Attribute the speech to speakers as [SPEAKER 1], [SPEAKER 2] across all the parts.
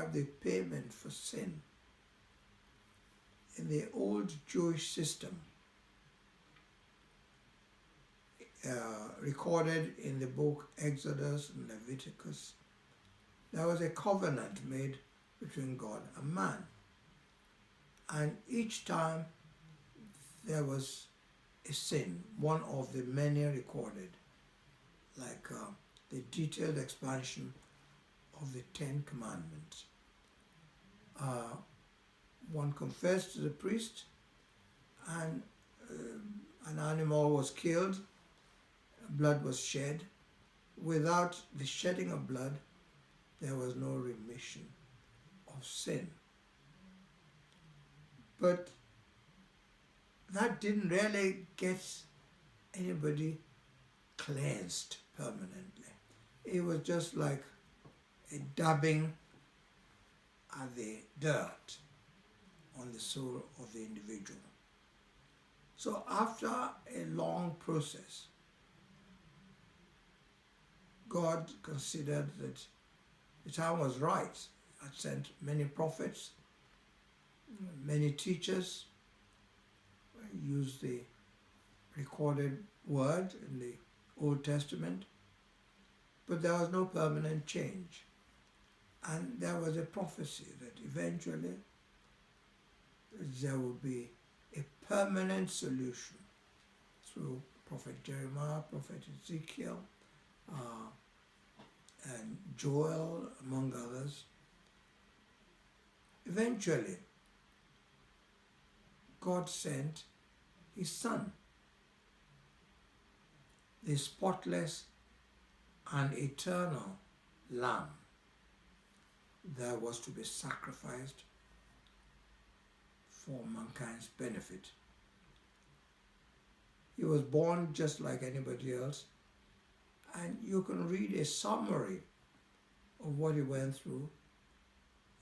[SPEAKER 1] describe the payment for sin. In the old Jewish system, recorded in the book Exodus and Leviticus, there was a covenant made between God and man. And each time there was a sin, one of the many recorded, like the detailed expansion of the Ten Commandments. One confessed to the priest, and an animal was killed, blood was shed. Without the shedding of blood, there was no remission of sin. But that didn't really get anybody cleansed permanently. It was just like a dabbing at the dirt on the soul of the individual. So after a long process, God considered that the time was right. Had sent many prophets, many teachers, used the recorded word in the Old Testament, but there was no permanent change. And there was a prophecy that eventually there would be a permanent solution through Prophet Jeremiah, Prophet Ezekiel, and Joel, among others. Eventually, God sent His Son, the spotless and eternal Lamb that was to be sacrificed for mankind's benefit. He was born just like anybody else, and you can read a summary of what he went through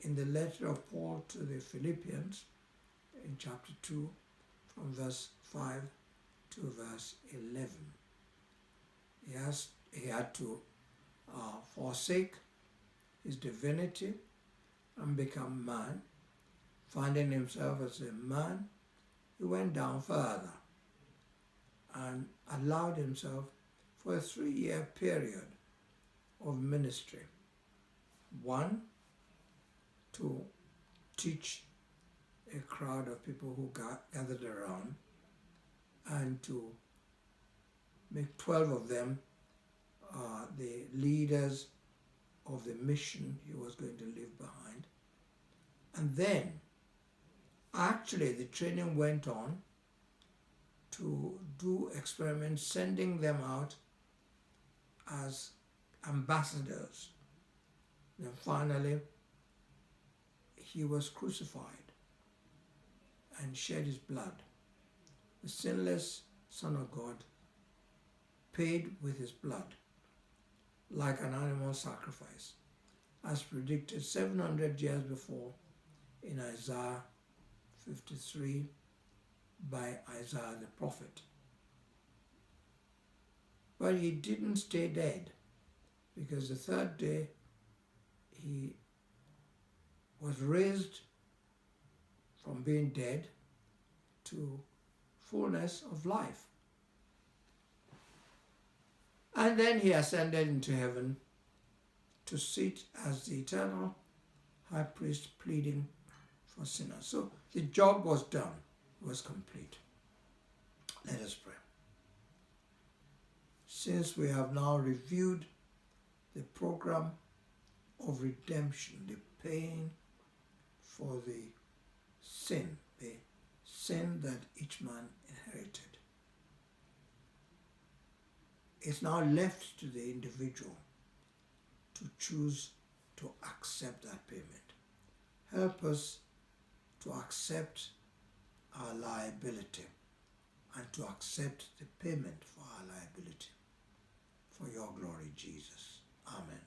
[SPEAKER 1] in the letter of Paul to the Philippians in chapter 2 from verse 5 to verse 11. He had to forsake his divinity and become man. Finding himself as a man, he went down further and allowed himself for a 3-year period of ministry. One, to teach a crowd of people who gathered around, and to make 12 of them the leaders of the mission he was going to leave behind. And then, actually, the training went on to do experiments, sending them out as ambassadors. Then finally, he was crucified and shed his blood. The sinless Son of God paid with his blood like an animal sacrifice, as predicted 700 years before in Isaiah 53 by Isaiah the prophet. But he didn't stay dead, because the third day he was raised from being dead to fullness of life. And then he ascended into heaven to sit as the eternal high priest pleading for sinners. So the job was done, was complete. Let us pray. Since we have now reviewed the program of redemption, the paying for the sin that each man inherited, it's now left to the individual to choose to accept that payment. Help us to accept our liability and to accept the payment for our liability. For your glory, Jesus. Amen.